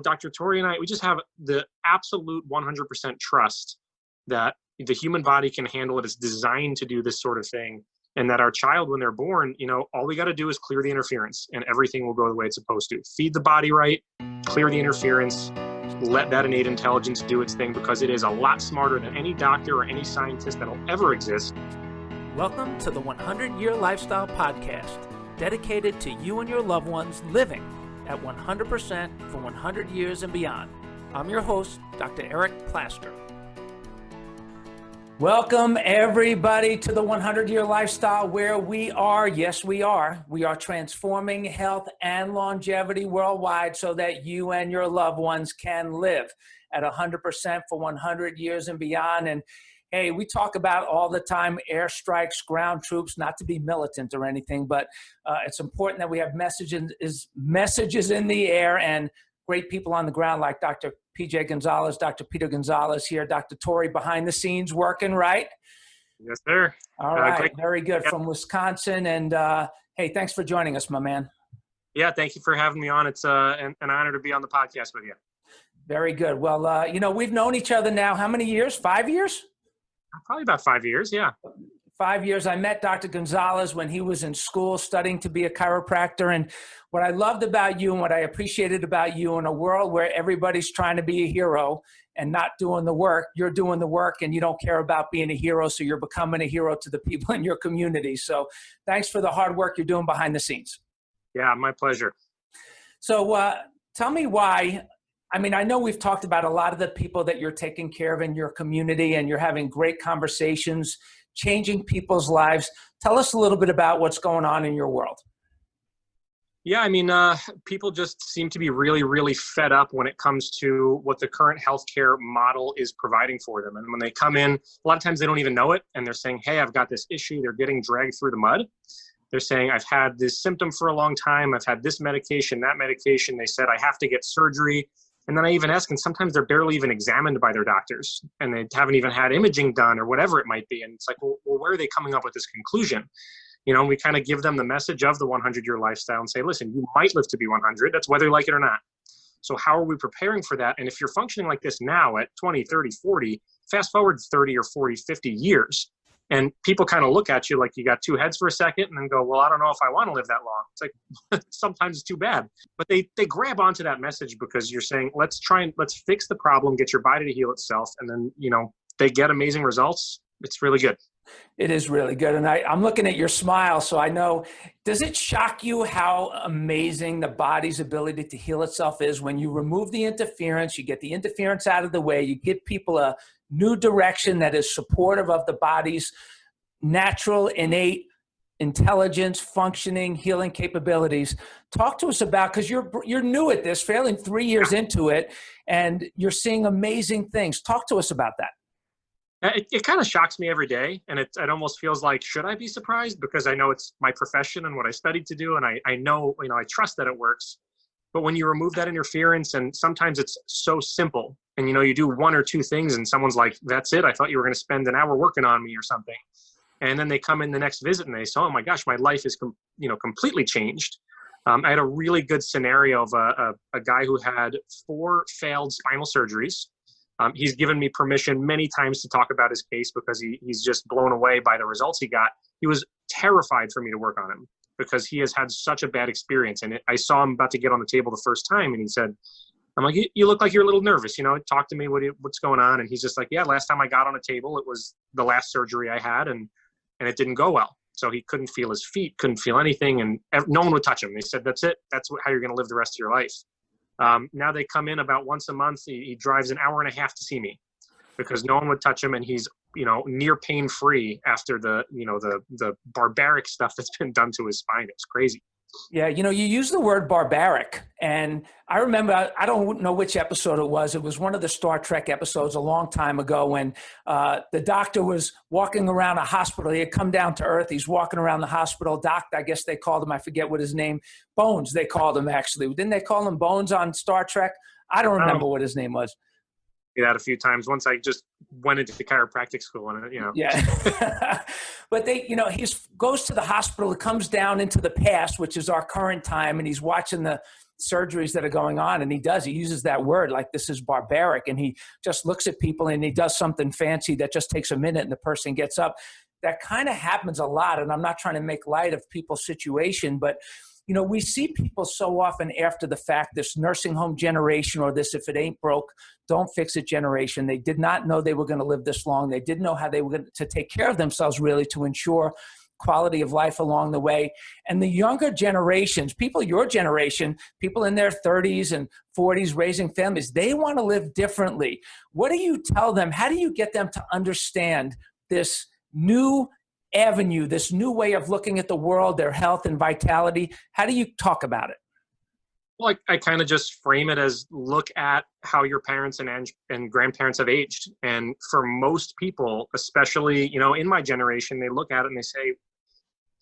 Dr. Tori and I, we just have the absolute 100% trust that the human body can handle it. It's designed to do this sort of thing. And that our child, when they're born, all we got to do is clear the interference and everything will go the way it's supposed to. Feed the body right, clear the interference, let that innate intelligence do its thing, because it is a lot smarter than any doctor or any scientist that'll ever exist. Welcome to the 100-Year Lifestyle Podcast, dedicated to you and your loved ones living at 100% for 100 years and beyond. I'm your host, Dr. Eric Plaster. Welcome, everybody, to the 100-Year Lifestyle, where we are transforming health and longevity worldwide so that you and your loved ones can live at 100% for 100 years and beyond. And hey, we talk about all the time airstrikes, ground troops, not to be militant or anything, but it's important that we have messages in the air and great people on the ground like Dr. PJ Gonzalez, Dr. Peter Gonzalez here, Dr. Tori behind the scenes working, right? Yes, sir. All right. Very good. Yeah. From Wisconsin. And hey, thanks for joining us, my man. Yeah, thank you for having me on. It's an honor to be on the podcast with you. Very good. Well, we've known each other now, how many years? 5 years? Probably about 5 years, yeah. 5 years. I met Dr. Gonzalez when he was in school studying to be a chiropractor. And what I loved about you and what I appreciated about you, in a world where everybody's trying to be a hero and not doing the work, you're doing the work and you don't care about being a hero. So you're becoming a hero to the people in your community. So thanks for the hard work you're doing behind the scenes. Yeah, my pleasure. So tell me why. I mean, I know we've talked about a lot of the people that you're taking care of in your community and you're having great conversations, changing people's lives. Tell us a little bit about what's going on in your world. Yeah, I mean, people just seem to be really, really fed up when it comes to what the current healthcare model is providing for them. And when they come in, a lot of times they don't even know it. And they're saying, hey, I've got this issue. They're getting dragged through the mud. They're saying, I've had this symptom for a long time. I've had this medication, that medication. They said, I have to get surgery. And then I even ask, and sometimes they're barely even examined by their doctors and they haven't even had imaging done or whatever it might be. And it's like, well, where are they coming up with this conclusion? We kind of give them the message of the 100-year lifestyle and say, listen, you might live to be 100. That's whether you like it or not. So how are we preparing for that? And if you're functioning like this now at 20, 30, 40, fast forward 30 or 40, 50 years, and people kind of look at you like you got two heads for a second and then go, well, I don't know if I want to live that long. It's like, sometimes it's too bad. But they grab onto that message because you're saying, let's fix the problem, get your body to heal itself. And then, they get amazing results. It's really good. It is really good. And I'm looking at your smile, so I know, does it shock you how amazing the body's ability to heal itself is when you remove the interference, you get the interference out of the way, you give people a new direction that is supportive of the body's natural, innate intelligence, functioning, healing capabilities. Talk to us about, because you're new at this, fairly 3 years into it, and you're seeing amazing things. Talk to us about that. It kind of shocks me every day, and it almost feels like, should I be surprised? Because I know it's my profession and what I studied to do, and I know, I trust that it works. But when you remove that interference, and sometimes it's so simple, and you do one or two things, and someone's like, that's it, I thought you were going to spend an hour working on me or something. And then they come in the next visit and they say, oh my gosh, my life is completely changed. I had a really good scenario of a guy who had 4 failed spinal surgeries. He's given me permission many times to talk about his case because he's just blown away by the results he got. He was terrified for me to work on him because he has had such a bad experience. And I saw him about to get on the table the first time, and he said, I'm like, you look like you're a little nervous, talk to me, what's going on? And he's just like, yeah, last time I got on a table, it was the last surgery I had, and it didn't go well. So he couldn't feel his feet, couldn't feel anything, and no one would touch him. They said, that's it. That's how you're going to live the rest of your life. Now they come in about once a month. He drives an hour and a half to see me because no one would touch him, and he's near pain free after the barbaric stuff that's been done to his spine. It's crazy. Yeah, you use the word barbaric, and I remember, I don't know which episode it was. It was one of the Star Trek episodes a long time ago when the doctor was walking around a hospital. He had come down to Earth. He's walking around the hospital. Doc, I guess they called him, I forget what his name, Bones, they called him actually. Didn't they call him Bones on Star Trek? I don't remember what his name was. me that a few times once I just went into the chiropractic school and, you know. Yeah. But they, you know, he goes to the hospital, comes down into the past, which is our current time, and he's watching the surgeries that are going on. And he uses that word like this is barbaric. And he just looks at people and he does something fancy that just takes a minute and the person gets up. That kind of happens a lot. And I'm not trying to make light of people's situation, but you know, we see people so often after the fact, this nursing home generation, or this, if it ain't broke, don't fix it generation. They did not know they were going to live this long. They didn't know how they were going to take care of themselves really to ensure quality of life along the way. And the younger generations, people your generation, people in their 30s and 40s raising families, they want to live differently. What do you tell them? How do you get them to understand this new avenue, this new way of looking at the world, their health and vitality? How do you talk about it? Well, I kind of just frame it as look at how your parents and grandparents have aged. And for most people, especially, you know, in my generation, they look at it and they say,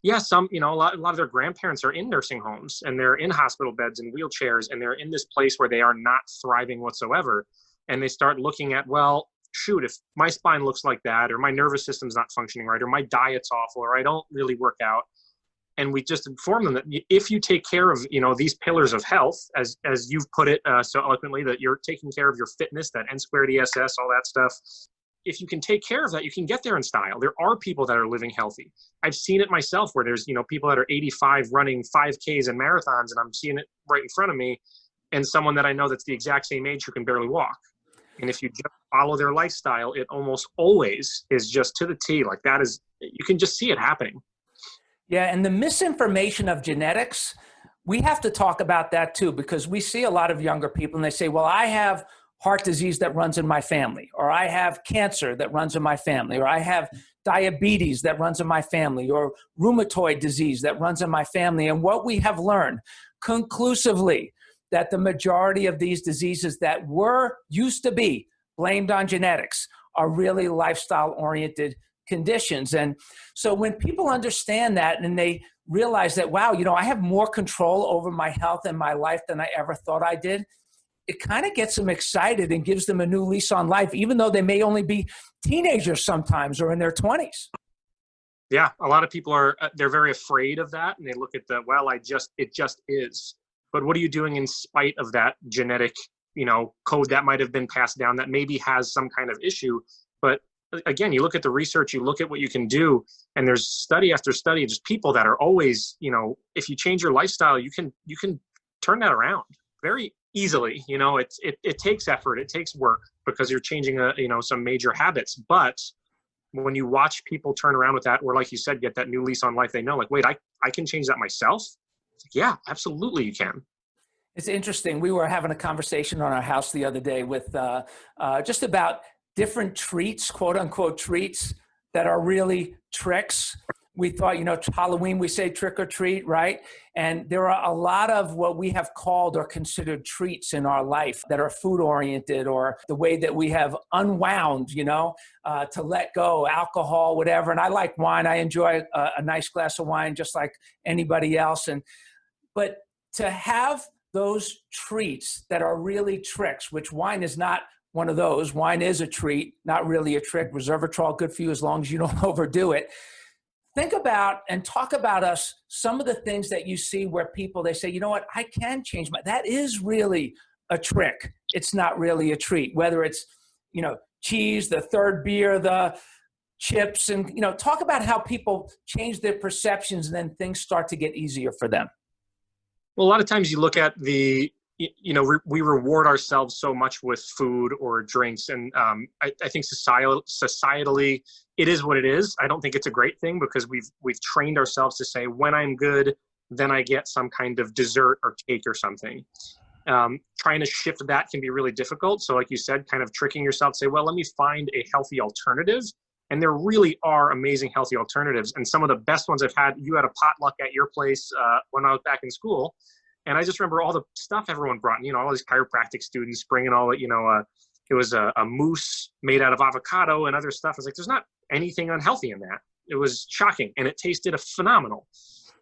yeah, some, you know, a lot of their grandparents are in nursing homes and they're in hospital beds and wheelchairs, and they're in this place where they are not thriving whatsoever. And they start looking at, well, shoot, if my spine looks like that, or my nervous system's not functioning right, or my diet's awful, or I don't really work out. And we just inform them that if you take care of, you know, these pillars of health, as you've put it so eloquently, that you're taking care of your fitness, that N squared ESS, all that stuff. If you can take care of that, you can get there in style. There are people that are living healthy. I've seen it myself where there's, you know, people that are 85 running 5Ks and marathons, and I'm seeing it right in front of me, and someone that I know that's the exact same age who can barely walk. And if you just follow their lifestyle, it almost always is just to the T. Like that is, you can just see it happening. Yeah. And the misinformation of genetics, we have to talk about that too, because we see a lot of younger people and they say, well, I have heart disease that runs in my family, or I have cancer that runs in my family, or I have diabetes that runs in my family, or rheumatoid disease that runs in my family. And what we have learned conclusively, that the majority of these diseases that used to be blamed on genetics are really lifestyle-oriented conditions. And so when people understand that and they realize that, wow, you know, I have more control over my health and my life than I ever thought I did, it kind of gets them excited and gives them a new lease on life, even though they may only be teenagers sometimes or in their 20s. Yeah, a lot of people they're very afraid of that. And they look at it just is. But what are you doing in spite of that genetic, you know, code that might have been passed down that maybe has some kind of issue? But again, you look at the research, you look at what you can do, and there's study after study, just people that are always, you know, if you change your lifestyle, you can turn that around very easily. You know, it takes effort, it takes work, because you're changing some major habits. But when you watch people turn around with that, or like you said, get that new lease on life, they know, like, wait, I can change that myself. Yeah, absolutely you can. It's interesting. We were having a conversation on our house the other day with just about different treats, quote unquote treats, that are really tricks. We thought, you know, Halloween, we say trick or treat, right? And there are a lot of what we have called or considered treats in our life that are food oriented, or the way that we have unwound, you know, to let go, alcohol, whatever. And I like wine. I enjoy a nice glass of wine just like anybody else. But to have those treats that are really tricks, which wine is not one of those. Wine is a treat, not really a trick. Resveratrol, good for you as long as you don't overdo it. Think about and talk about some of the things that you see where people, they say, you know what, I can change that is really a trick. It's not really a treat, whether it's, you know, cheese, the third beer, the chips, and, you know, talk about how people change their perceptions and then things start to get easier for them. Well, a lot of times you look at we reward ourselves so much with food or drinks. And I think societally, it is what it is. I don't think it's a great thing, because we've trained ourselves to say, when I'm good, then I get some kind of dessert or cake or something. Trying to shift that can be really difficult. So like you said, kind of tricking yourself to say, well, let me find a healthy alternative. And there really are amazing healthy alternatives. And some of the best ones I've had, you had a potluck at your place when I was back in school. And I just remember all the stuff everyone brought, you know, all these chiropractic students bringing all it, you know, it was a mousse made out of avocado and other stuff. I was like, there's not anything unhealthy in that. It was shocking. And it tasted phenomenal.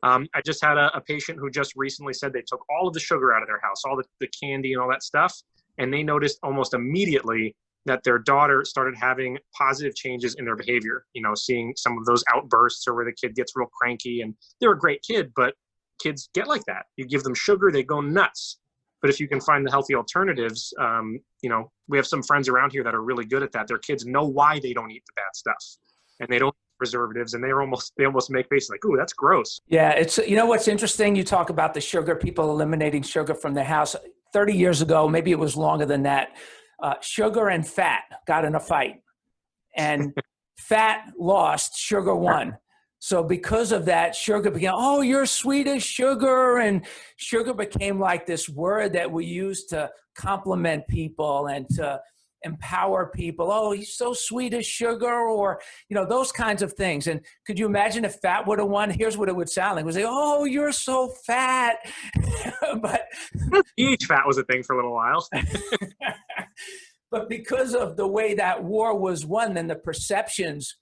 I just had a patient who just recently said they took all of the sugar out of their house, all the candy and all that stuff. And they noticed almost immediately that their daughter started having positive changes in their behavior, seeing some of those outbursts or where the kid gets real cranky, and they're a great kid, but kids get like that. You give them sugar, they go nuts. But if you can find the healthy alternatives, we have some friends around here that are really good at that. Their kids know why they don't eat the bad stuff, and they don't eat preservatives, and they almost make faces like, "Ooh, that's gross." Yeah, it's, what's interesting, you talk about the sugar, people eliminating sugar from their house. 30 years ago, maybe it was longer than that, sugar and fat got in a fight, and fat lost, sugar won. So because of that, sugar became, oh, you're sweet as sugar. And sugar became like this word that we use to compliment people and to empower people. Oh, he's so sweet as sugar, or, those kinds of things. And could you imagine if fat would have won? Here's what it would sound like. It would say, oh, you're so fat. But each fat was a thing for a little while. But because of the way that war was won, then the perceptions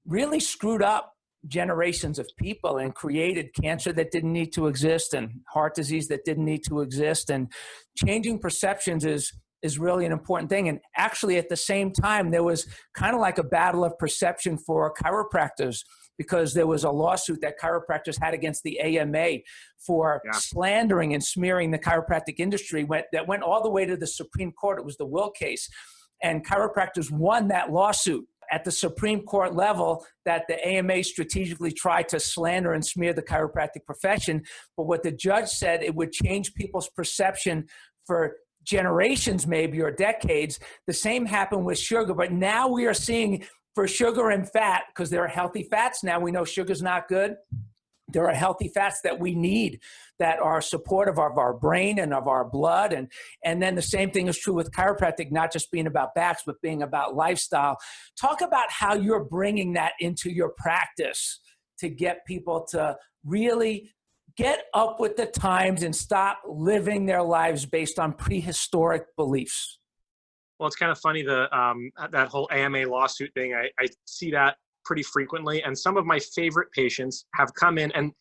really screwed up generations of people and created cancer that didn't need to exist and heart disease that didn't need to exist. And changing perceptions is really an important thing. And actually at the same time, there was kind of like a battle of perception for chiropractors, because there was a lawsuit that chiropractors had against the AMA for slandering and smearing the chiropractic industry that went all the way to the Supreme Court. It was the Will case. And chiropractors won that lawsuit at the Supreme Court level, that the AMA strategically tried to slander and smear the chiropractic profession. But what the judge said, it would change people's perception for generations, maybe, or decades. The same happened with sugar. But now we are seeing for sugar and fat, because there are healthy fats now. We know sugar's not good. There are healthy fats that we need that are supportive of our brain and of our blood. And then the same thing is true with chiropractic, not just being about backs, but being about lifestyle. Talk about how you're bringing that into your practice to get people to really get up with the times and stop living their lives based on prehistoric beliefs. Well, it's kind of funny, that whole AMA lawsuit thing. I see that pretty frequently, and some of my favorite patients have come in, and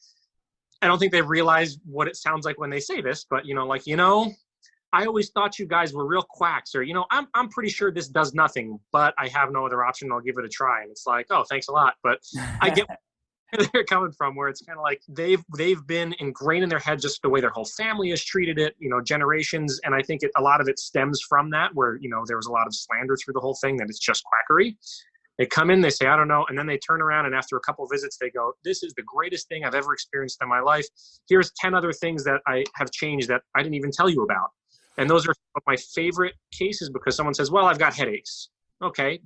I don't think they've realized what it sounds like when they say this, but I always thought you guys were real quacks, or I'm pretty sure this does nothing, but I have no other option. I'll give it a try. And it's like, oh, thanks a lot, but I get where they're coming from, where it's kind of like they've been ingrained in their head just the way their whole family has treated it, generations. And I think a lot of it stems from that, where there was a lot of slander through the whole thing, that it's just quackery. They come in, they say, I don't know. And then they turn around, and after a couple of visits, they go, this is the greatest thing I've ever experienced in my life. Here's 10 other things that I have changed that I didn't even tell you about. And those are some of my favorite cases, because someone says, well, I've got headaches. Okay.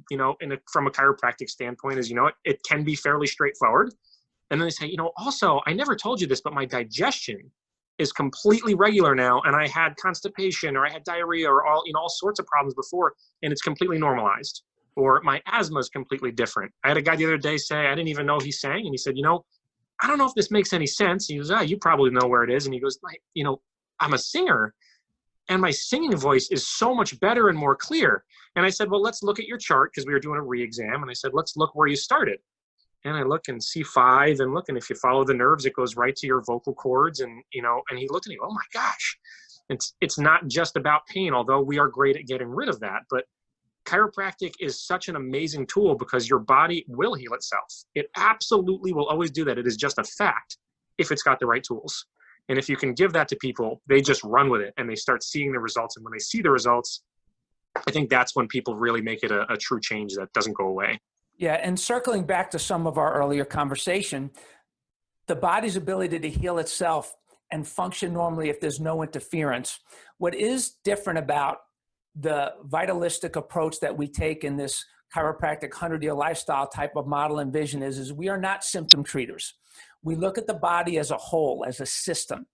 From a chiropractic standpoint, it can be fairly straightforward. And then they say, also, I never told you this, but my digestion is completely regular now. And I had constipation, or I had diarrhea, or all sorts of problems before, and it's completely normalized. Or my asthma is completely different. I had a guy the other day say, I didn't even know he sang. And he said, I don't know if this makes any sense. He goes, you probably know where it is. And he goes, I'm a singer, and my singing voice is so much better and more clear. And I said, well, let's look at your chart, because we were doing a re-exam. And I said, let's look where you started. And I look and see 5, and look, and if you follow the nerves, it goes right to your vocal cords. And, and he looked at me, oh my gosh, it's not just about pain, although we are great at getting rid of that. But chiropractic is such an amazing tool, because your body will heal itself. It absolutely will always do that. It is just a fact if it's got the right tools. And if you can give that to people, they just run with it, and they start seeing the results. And when they see the results, I think that's when people really make it a true change that doesn't go away. Yeah, and circling back to some of our earlier conversation, the body's ability to heal itself and function normally if there's no interference. What is different about the vitalistic approach that we take in this chiropractic 100-year lifestyle type of model and vision is we are not symptom treaters. We look at the body as a whole, as a system,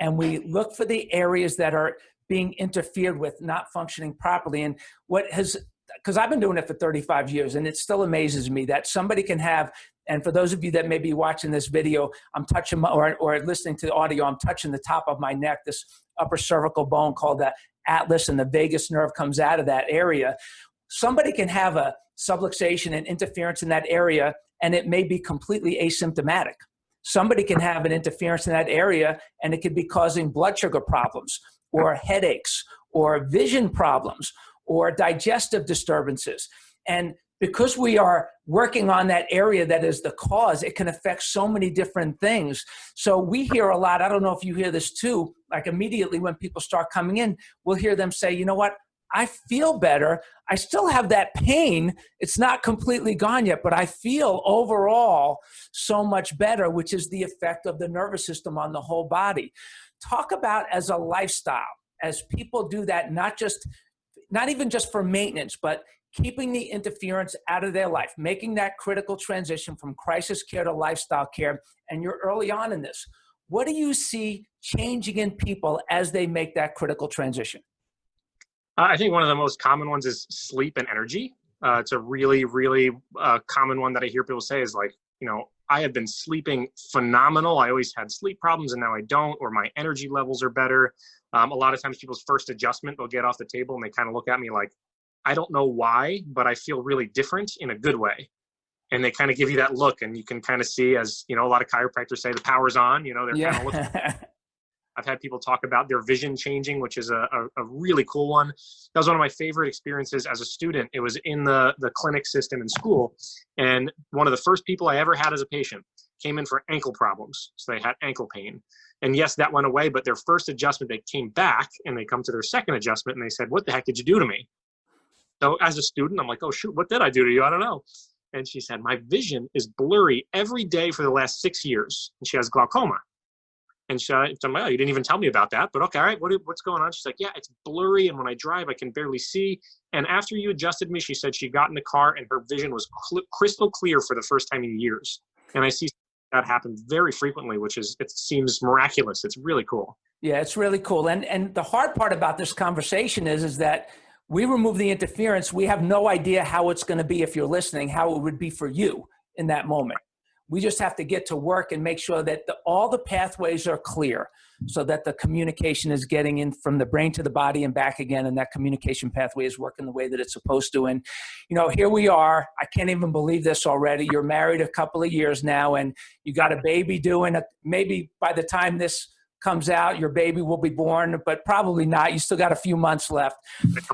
and we look for the areas that are being interfered with, not functioning properly. And because I've been doing it for 35 years, and it still amazes me that somebody can have, and for those of you that may be watching this video, I'm touching or listening to the audio, I'm touching the top of my neck, this upper cervical bone called the atlas, and the vagus nerve comes out of that area. Somebody can have a subluxation and interference in that area, and it may be completely asymptomatic. Somebody can have an interference in that area, and it could be causing blood sugar problems or headaches or vision problems or digestive disturbances. And because we are working on that area that is the cause, it can affect so many different things. So we hear a lot, I don't know if you hear this too, like immediately when people start coming in, we'll hear them say, you know what, I feel better. I still have that pain. It's not completely gone yet, but I feel overall so much better, which is the effect of the nervous system on the whole body. Talk about as a lifestyle, as people do that, not even just for maintenance, but keeping the interference out of their life, making that critical transition from crisis care to lifestyle care. And you're early on in this. What do you see changing in people as they make that critical transition? I think one of the most common ones is sleep and energy. It's a really, really common one that I hear people say is like, I have been sleeping phenomenal. I always had sleep problems and now I don't, or my energy levels are better. A lot of times people's first adjustment, they'll get off the table and they kind of look at me like, I don't know why, but I feel really different in a good way. And they kind of give you that look, and you can kind of see, as a lot of chiropractors say, the power's on, they're kind of looking. I've had people talk about their vision changing, which is a really cool one. That was one of my favorite experiences as a student. It was in the clinic system in school. And one of the first people I ever had as a patient came in for ankle problems. So they had ankle pain. And yes, that went away, but their first adjustment, they came back and they come to their second adjustment and they said, what the heck did you do to me? So as a student, I'm like, oh shoot, what did I do to you? I don't know. And she said, my vision is blurry every day for the last 6 years. And she has glaucoma. And I'm like, oh, you didn't even tell me about that. But okay, all right, what's going on? She's like, yeah, it's blurry. And when I drive, I can barely see. And after you adjusted me, she said she got in the car and her vision was crystal clear for the first time in years. And I see that happen very frequently, it seems miraculous. It's really cool. Yeah, it's really cool. And the hard part about this conversation is that we remove the interference. We have no idea how it's going to be, if you're listening, how it would be for you in that moment. We just have to get to work and make sure that all the pathways are clear so that the communication is getting in from the brain to the body and back again, and that communication pathway is working the way that it's supposed to. And, here we are. I can't even believe this already. You're married a couple of years now, and you got a baby maybe by the time this comes out, your baby will be born, but probably not. You still got a few months left.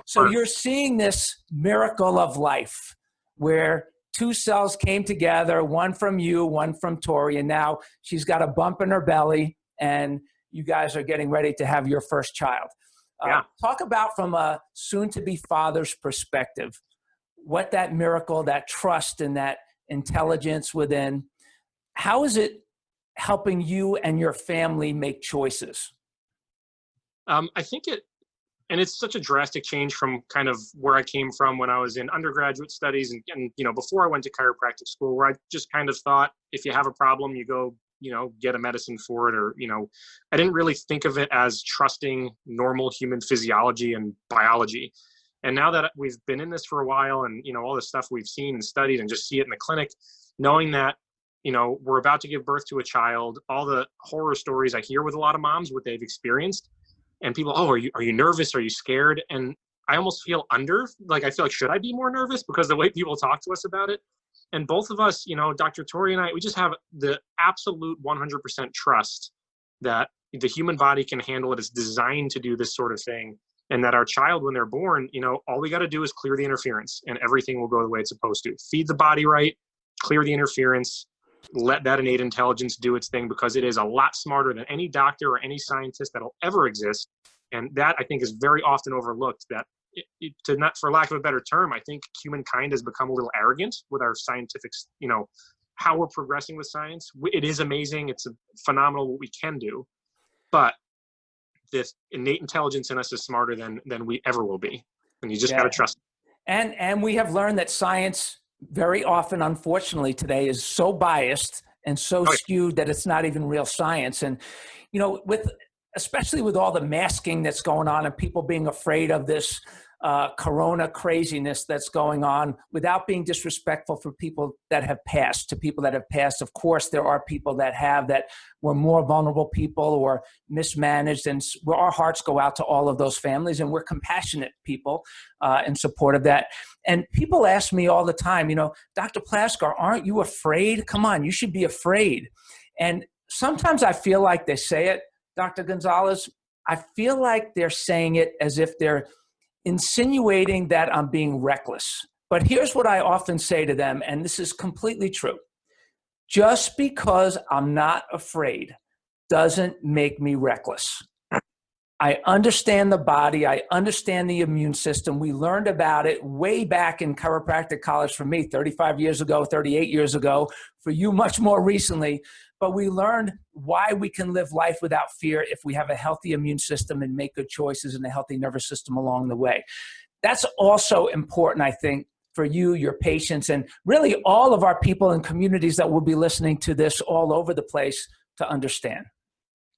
So you're seeing this miracle of life where two cells came together, one from you, one from Tori, and now she's got a bump in her belly, and you guys are getting ready to have your first child. Talk about, from a soon-to-be father's perspective, what that miracle, that trust, and that intelligence within, how is it helping you and your family make choices? I think it's such a drastic change from kind of where I came from when I was in undergraduate studies and before I went to chiropractic school, where I just kind of thought, if you have a problem, you go, get a medicine for it, or, I didn't really think of it as trusting normal human physiology and biology. And now that we've been in this for a while and, all the stuff we've seen and studied and just see it in the clinic, knowing that, we're about to give birth to a child, all the horror stories I hear with a lot of moms, what they've experienced, and people, oh, are you nervous? Are you scared? And I almost feel I feel like, should I be more nervous? Because the way people talk to us about it. And both of us, Dr. Tori and I, we just have the absolute 100% trust that the human body can handle it. It's designed to do this sort of thing. And that our child, when they're born, all we got to do is clear the interference and everything will go the way it's supposed to. Feed the body right, clear the interference, let that innate intelligence do its thing, because it is a lot smarter than any doctor or any scientist that'll ever exist. And that, I think, is very often overlooked, that for lack of a better term, I think humankind has become a little arrogant with our scientific, how we're progressing with science. It is amazing. It's phenomenal what we can do, but this innate intelligence in us is smarter than we ever will be. And you just got to trust it. And we have learned that science very often, unfortunately, today is so biased and so skewed that it's not even real science. And, especially with all the masking that's going on and people being afraid of this corona craziness that's going on, without being disrespectful for people that have passed, to people that have passed. Of course, there are people that were more vulnerable people or mismanaged, and our hearts go out to all of those families, and we're compassionate people in support of that. And people ask me all the time, Dr. Plaskar, aren't you afraid? Come on, you should be afraid. And sometimes I feel like they say it, Dr. Gonzalez, I feel like they're saying it as if they're insinuating that I'm being reckless. But here's what I often say to them, and this is completely true. Just because I'm not afraid doesn't make me reckless. I understand the body. I understand the immune system. We learned about it way back in chiropractic college for me 35 years ago, 38 years ago, for you much more recently. But we learned why we can live life without fear if we have a healthy immune system and make good choices and a healthy nervous system along the way. That's also important, I think, for you, your patients, and really all of our people and communities that will be listening to this all over the place to understand.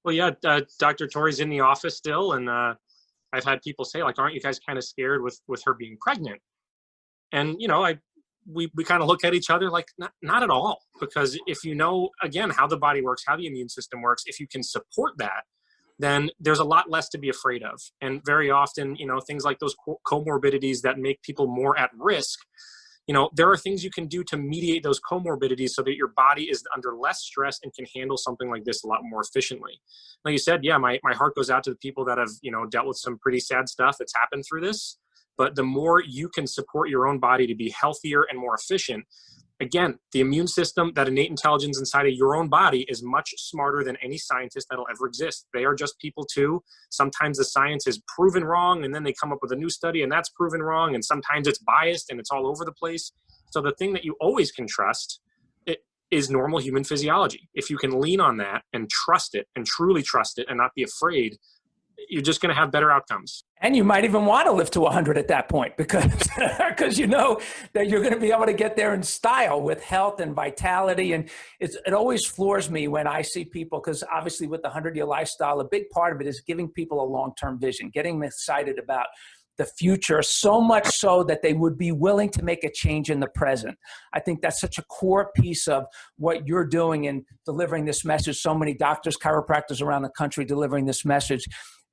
Well, yeah, Dr. Tori's in the office still, and I've had people say, like, aren't you guys kind of scared with her being pregnant? And, you know, we kind of look at each other like, not at all, because if you know, again, how the body works, how the immune system works, if you can support that, then there's a lot less to be afraid of. And very often, you know, things like those comorbidities that make people more at risk, you know, there are things you can do to mediate those comorbidities so that your body is under less stress and can handle something like this a lot more efficiently. Like you said, yeah, my heart goes out to the people that have, you know, dealt with some pretty sad stuff that's happened through this. But the more you can support your own body to be healthier and more efficient, again, the immune system, that innate intelligence inside of your own body is much smarter than any scientist that'll ever exist. They are just people too. Sometimes the science is proven wrong, and then they come up with a new study and that's proven wrong. And sometimes it's biased and it's all over the place. So the thing that you always can trust is normal human physiology. If you can lean on that and trust it and truly trust it and not be afraid, you're just going to have better outcomes. And you might even want to live to 100 at that point because you know that you're going to be able to get there in style with health and vitality. And it always floors me when I see people, because obviously with the 100-year lifestyle, a big part of it is giving people a long-term vision, getting them excited about the future, so much so that they would be willing to make a change in the present. I think that's such a core piece of what you're doing in delivering this message. So many doctors, chiropractors around the country delivering this message.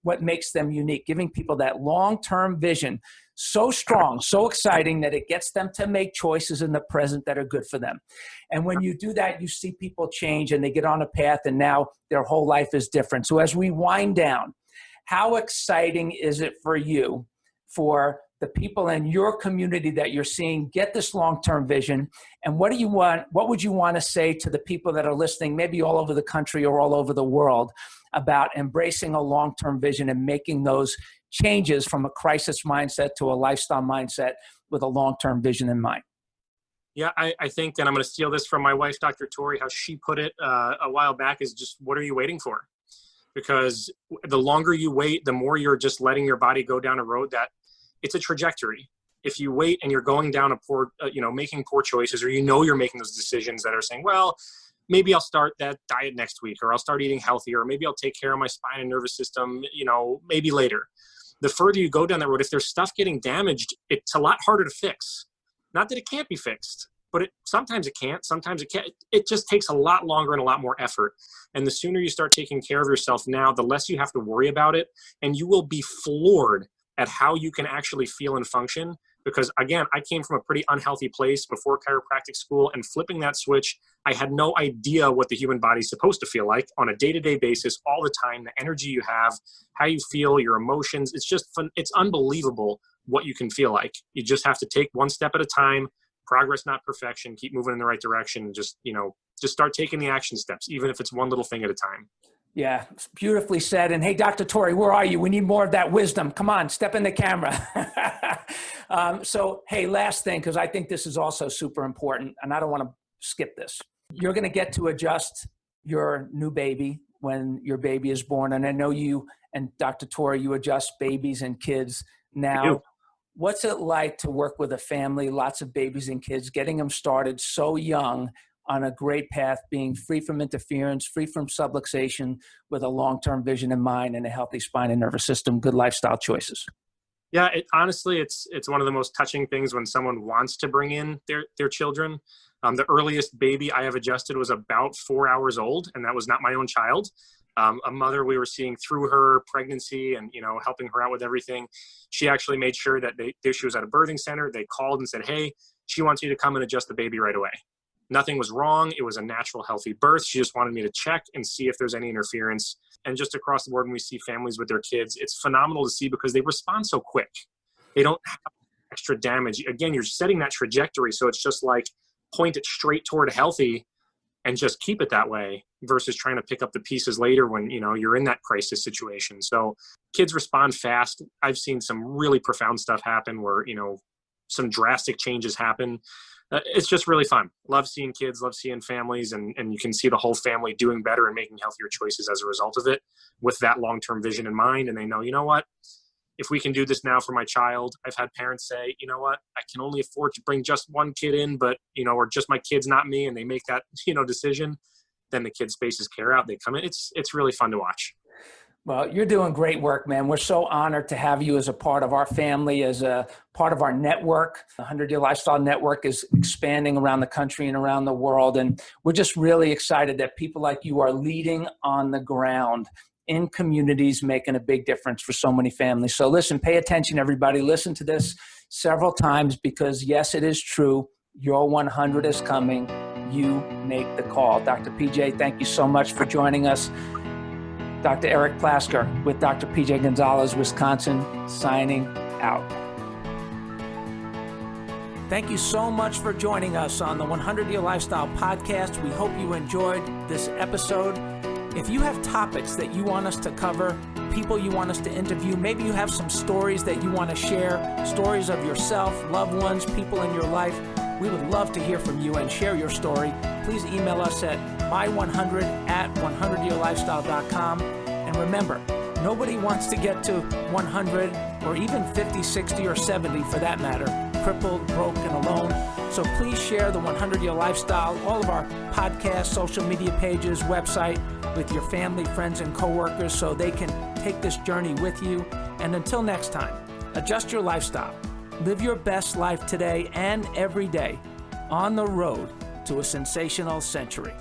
What makes them unique, giving people that long-term vision, so strong, so exciting that it gets them to make choices in the present that are good for them. And when you do that, you see people change and they get on a path and now their whole life is different. So as we wind down, how exciting is it for you, for the people in your community that you're seeing get this long-term vision? And what would you want to say to the people that are listening, maybe all over the country or all over the world, about embracing a long-term vision and making those changes from a crisis mindset to a lifestyle mindset with a long-term vision in mind? Yeah, I think, and I'm going to steal this from my wife, Dr. Tori, how she put it a while back, is just, what are you waiting for? Because the longer you wait, the more you're just letting your body go down a road that it's a trajectory. If you wait and you're going down a poor, making poor choices, or you're making those decisions that are saying, well, maybe I'll start that diet next week, or I'll start eating healthier, or maybe I'll take care of my spine and nervous system, maybe later. The further you go down that road, if there's stuff getting damaged, it's a lot harder to fix. Not that it can't be fixed, but sometimes it can't, sometimes it can't. It just takes a lot longer and a lot more effort. And the sooner you start taking care of yourself now, the less you have to worry about it. And you will be floored at how you can actually feel and function. Because again, I came from a pretty unhealthy place before chiropractic school, and flipping that switch, I had no idea what the human body is supposed to feel like on a day-to-day basis, all the time, the energy you have, how you feel, your emotions. It's just fun. It's unbelievable what you can feel like. You just have to take one step at a time, progress, not perfection, keep moving in the right direction. Just start taking the action steps, even if it's one little thing at a time. Yeah, it's beautifully said. And hey, Dr. Tori, where are you? We need more of that wisdom. Come on, step in the camera. So, hey, last thing, because I think this is also super important, and I don't want to skip this. You're going to get to adjust your new baby when your baby is born. And I know you and Dr. Tori, you adjust babies and kids now. What's it like to work with a family, lots of babies and kids, getting them started so young on a great path, being free from interference, free from subluxation, with a long-term vision in mind and a healthy spine and nervous system, good lifestyle choices? Yeah, honestly, it's one of the most touching things when someone wants to bring in their children. The earliest baby I have adjusted was about 4 hours old, and that was not my own child. A mother we were seeing through her pregnancy and, helping her out with everything. She actually made sure that she was at a birthing center. They called and said, hey, she wants you to come and adjust the baby right away. Nothing was wrong. It was a natural, healthy birth. She just wanted me to check and see if there's any interference. And just across the board, when we see families with their kids, it's phenomenal to see because they respond so quick. They don't have extra damage. Again, you're setting that trajectory. So it's just like point it straight toward healthy and just keep it that way versus trying to pick up the pieces later when, you're in that crisis situation. So kids respond fast. I've seen some really profound stuff happen where, some drastic changes happen. It's just really fun. Love seeing kids, love seeing families, and you can see the whole family doing better and making healthier choices as a result of it with that long-term vision in mind. And they know, you know what, if we can do this now for my child, I've had parents say, you know what, I can only afford to bring just one kid in, but, or just my kid's not me. And they make that, decision. Then the kid spaces care out. They come in. It's really fun to watch. Well, you're doing great work, man. We're so honored to have you as a part of our family, as a part of our network. The 100 Year Lifestyle Network is expanding around the country and around the world. And we're just really excited that people like you are leading on the ground in communities, making a big difference for so many families. So listen, pay attention, everybody. Listen to this several times because, yes, it is true. Your 100 is coming. You make the call. Dr. PJ, thank you so much for joining us. Dr. Eric Plasker with Dr. PJ Gonzalez, Wisconsin, signing out. Thank you so much for joining us on the 100 Year Lifestyle Podcast. We hope you enjoyed this episode. If you have topics that you want us to cover, people you want us to interview, maybe you have some stories that you want to share, stories of yourself, loved ones, people in your life, we would love to hear from you and share your story. Please email us at my100@100yearlifestyle.com. And remember, nobody wants to get to 100 or even 50, 60, or 70 for that matter, crippled, broken, alone. So please share the 100 Year Lifestyle, all of our podcasts, social media pages, website with your family, friends, and coworkers so they can take this journey with you. And until next time, adjust your lifestyle. Live your best life today and every day on the road to a sensational century.